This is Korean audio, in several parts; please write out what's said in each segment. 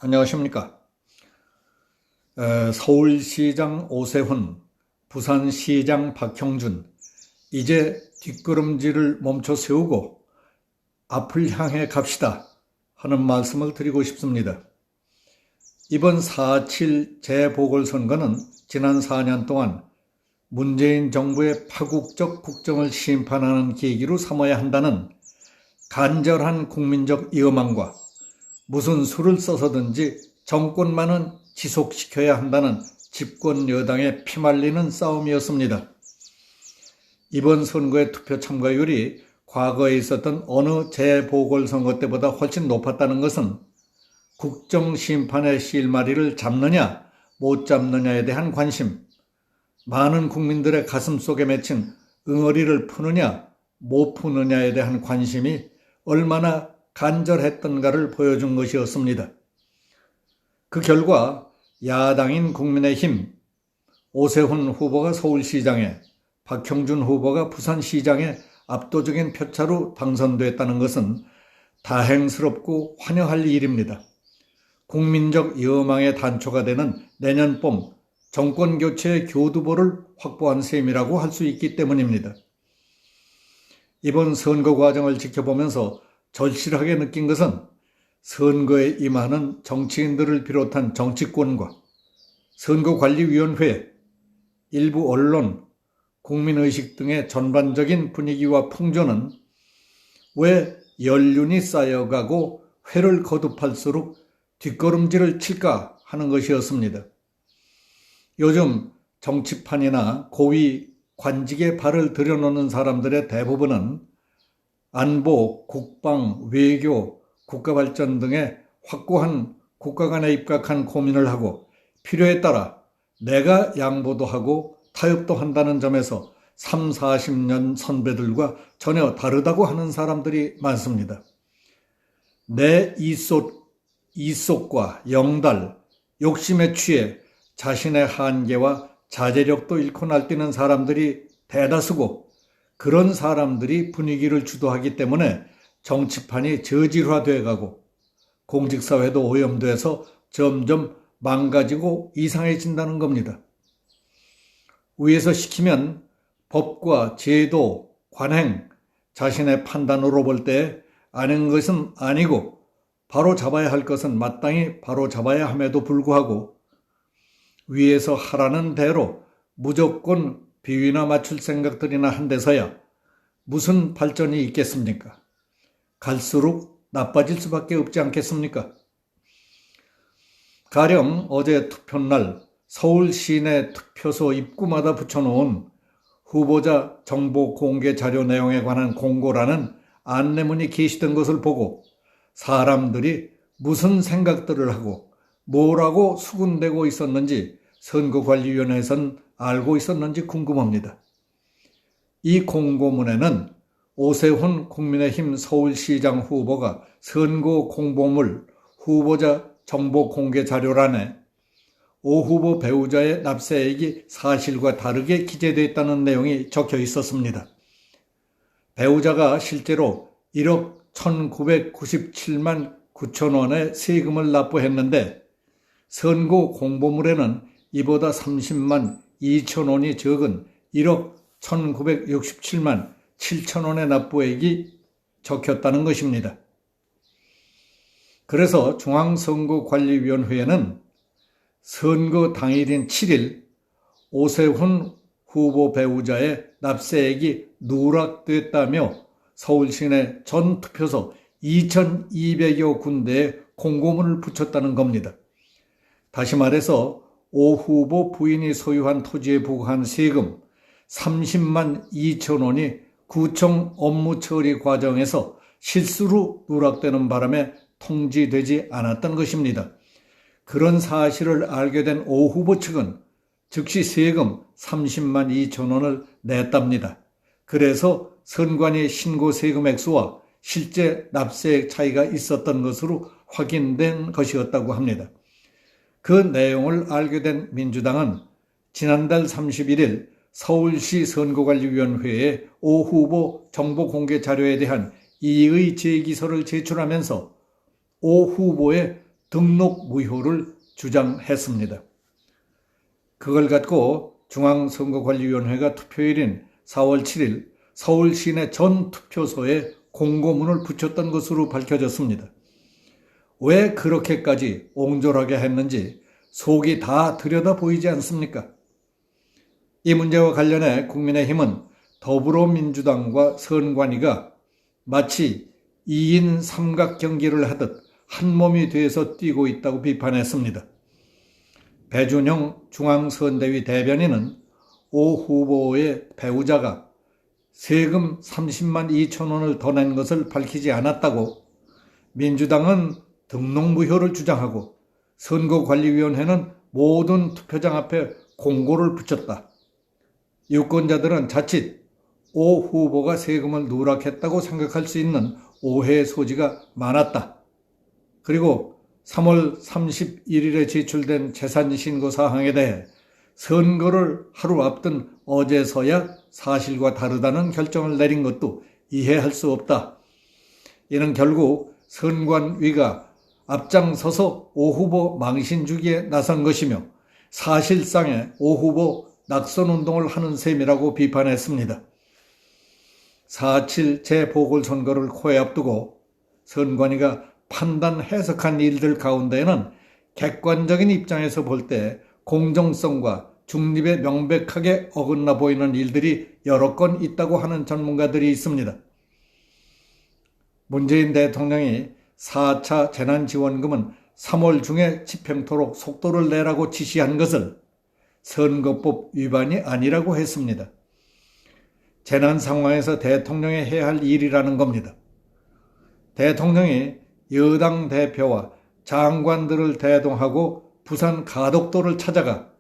안녕하십니까. 서울시장 오세훈, 부산시장 박형준, 이제 뒷걸음질을 멈춰 세우고 앞을 향해 갑시다 하는 말씀을 드리고 싶습니다. 이번 4.7 재보궐선거는 지난 4년 동안 문재인 정부의 파국적 국정을 심판하는 계기로 삼아야 한다는 간절한 국민적 여망과 무슨 수를 써서든지 정권만은 지속시켜야 한다는 집권 여당의 피말리는 싸움이었습니다. 이번 선거의 투표 참가율이 과거에 있었던 어느 재보궐선거 때보다 훨씬 높았다는 것은 국정심판의 실마리를 잡느냐 못 잡느냐에 대한 관심, 많은 국민들의 가슴속에 맺힌 응어리를 푸느냐 못 푸느냐에 대한 관심이 얼마나 간절했던가를 보여준 것이었습니다. 그 결과 야당인 국민의힘, 오세훈 후보가 서울시장에, 박형준 후보가 부산시장에 압도적인 표차로 당선됐다는 것은 다행스럽고 환영할 일입니다. 국민적 여망의 단초가 되는 내년 봄 정권교체의 교두보를 확보한 셈이라고 할 수 있기 때문입니다. 이번 선거 과정을 지켜보면서 절실하게 느낀 것은 선거에 임하는 정치인들을 비롯한 정치권과 선거관리위원회, 일부 언론, 국민의식 등의 전반적인 분위기와 풍조는 왜 연륜이 쌓여가고 회를 거듭할수록 뒷걸음질을 칠까 하는 것이었습니다. 요즘 정치판이나 고위 관직에 발을 들여놓는 사람들의 대부분은 안보, 국방, 외교, 국가발전 등의 확고한 국가 간에 입각한 고민을 하고 필요에 따라 내가 양보도 하고 타협도 한다는 점에서 3, 40년 선배들과 전혀 다르다고 하는 사람들이 많습니다. 내 이속과 영달, 욕심에 취해 자신의 한계와 자제력도 잃고 날뛰는 사람들이 대다수고 그런 사람들이 분위기를 주도하기 때문에 정치판이 저질화돼 가고 공직사회도 오염돼서 점점 망가지고 이상해진다는 겁니다. 위에서 시키면 법과 제도, 관행, 자신의 판단으로 볼 때 아는 것은 아니고 바로 잡아야 할 것은 마땅히 바로 잡아야 함에도 불구하고 위에서 하라는 대로 무조건 비위나 맞출 생각들이나 한 데서야 무슨 발전이 있겠습니까? 갈수록 나빠질 수밖에 없지 않겠습니까? 가령 어제 투표날 서울 시내 투표소 입구마다 붙여놓은 후보자 정보 공개 자료 내용에 관한 공고라는 안내문이 게시된 것을 보고 사람들이 무슨 생각들을 하고 뭐라고 수군대고 있었는지 선거관리위원회에서는 알고 있었는지 궁금합니다. 이 공고문에는 오세훈 국민의힘 서울시장 후보가 선거 공보물 후보자 정보 공개 자료란에 오 후보 배우자의 납세액이 사실과 다르게 기재되어 있다는 내용이 적혀 있었습니다. 배우자가 실제로 1억 1,997만 9천 원의 세금을 납부했는데 선거 공보물에는 이보다 30만 2천 원이 적은 1억 1,967만 7천 원의 납부액이 적혔다는 것입니다. 그래서 중앙선거관리위원회는 선거 당일인 7일 오세훈 후보 배우자의 납세액이 누락됐다며 서울시내 전 투표소 2,200여 군데에 공고문을 붙였다는 겁니다. 다시 말해서 오 후보 부인이 소유한 토지에 부과한 세금 30만 2천 원이 구청 업무 처리 과정에서 실수로 누락되는 바람에 통지되지 않았던 것입니다. 그런 사실을 알게 된 오 후보 측은 즉시 세금 30만 2천 원을 냈답니다. 그래서 선관위 신고 세금 액수와 실제 납세액 차이가 있었던 것으로 확인된 것이었다고 합니다. 그 내용을 알게 된 민주당은 지난달 31일 서울시 선거관리위원회에 오 후보 정보 공개 자료에 대한 이의 제기서를 제출하면서 오 후보의 등록 무효를 주장했습니다. 그걸 갖고 중앙선거관리위원회가 투표일인 4월 7일 서울 시내 전 투표소에 공고문을 붙였던 것으로 밝혀졌습니다. 왜 그렇게까지 옹졸하게 했는지 속이 다 들여다 보이지 않습니까? 이 문제와 관련해 국민의힘은 더불어민주당과 선관위가 마치 2인 삼각 경기를 하듯 한몸이 돼서 뛰고 있다고 비판했습니다. 배준형 중앙선대위 대변인은 오 후보의 배우자가 세금 30만 2천 원을 더 낸 것을 밝히지 않았다고, 민주당은 등록무효를 주장하고 선거관리위원회는 모든 투표장 앞에 공고를 붙였다. 유권자들은 자칫 오 후보가 세금을 누락했다고 생각할 수 있는 오해의 소지가 많았다. 그리고 3월 31일에 제출된 재산신고 사항에 대해 선거를 하루 앞둔 어제서야 사실과 다르다는 결정을 내린 것도 이해할 수 없다. 이는 결국 선관위가 앞장서서 오 후보 망신 주기에 나선 것이며 사실상의 오 후보 낙선운동을 하는 셈이라고 비판했습니다. 4.7 재보궐선거를 코에 앞두고 선관위가 판단 해석한 일들 가운데에는 객관적인 입장에서 볼 때 공정성과 중립에 명백하게 어긋나 보이는 일들이 여러 건 있다고 하는 전문가들이 있습니다. 문재인 대통령이 4차 재난지원금은 3월 중에 집행토록 속도를 내라고 지시한 것을 선거법 위반이 아니라고 했습니다. 재난 상황에서 대통령이 해야 할 일이라는 겁니다. 대통령이 여당 대표와 장관들을 대동하고 부산 가덕도를 찾아가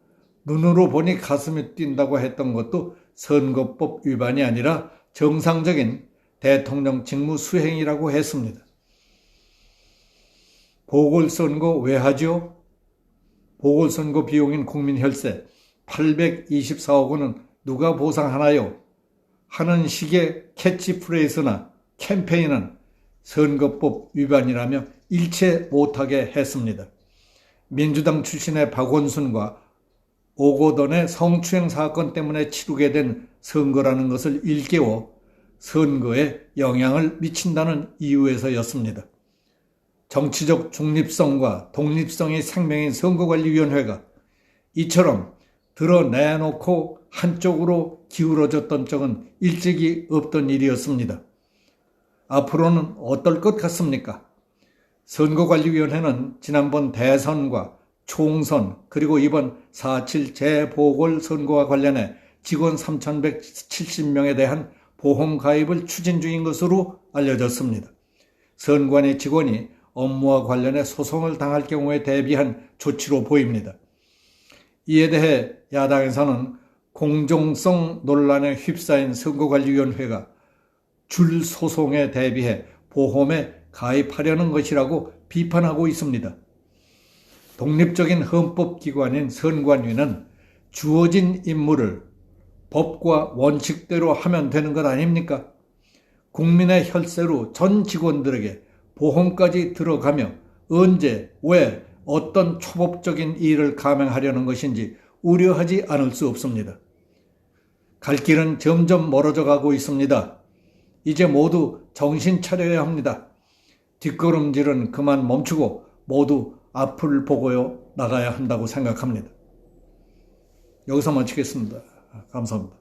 눈으로 보니 가슴이 뛴다고 했던 것도 선거법 위반이 아니라 정상적인 대통령 직무 수행이라고 했습니다. 보궐선거 왜 하죠? 보궐선거 비용인 국민혈세 824억 원은 누가 보상하나요? 하는 식의 캐치프레이즈나 캠페인은 선거법 위반이라며 일체 못하게 했습니다. 민주당 출신의 박원순과 오고돈의 성추행 사건 때문에 치르게 된 선거라는 것을 일깨워 선거에 영향을 미친다는 이유에서였습니다. 정치적 중립성과 독립성이 생명인 선거관리위원회가 이처럼 드러내놓고 한쪽으로 기울어졌던 적은 일찍이 없던 일이었습니다. 앞으로는 어떨 것 같습니까? 선거관리위원회는 지난번 대선과 총선 그리고 이번 4.7 재보궐선거와 관련해 직원 3,170명에 대한 보험 가입을 추진 중인 것으로 알려졌습니다. 선관위 직원이 업무와 관련해 소송을 당할 경우에 대비한 조치로 보입니다. 이에 대해 야당에서는 공정성 논란에 휩싸인 선거관리위원회가 줄 소송에 대비해 보험에 가입하려는 것이라고 비판하고 있습니다. 독립적인 헌법기관인 선관위는 주어진 임무를 법과 원칙대로 하면 되는 것 아닙니까? 국민의 혈세로 전 직원들에게 보험까지 들어가며 언제, 왜, 어떤 초법적인 일을 감행하려는 것인지 우려하지 않을 수 없습니다. 갈 길은 점점 멀어져 가고 있습니다. 이제 모두 정신 차려야 합니다. 뒷걸음질은 그만 멈추고 모두 앞을 보고 나가야 한다고 생각합니다. 여기서 마치겠습니다. 감사합니다.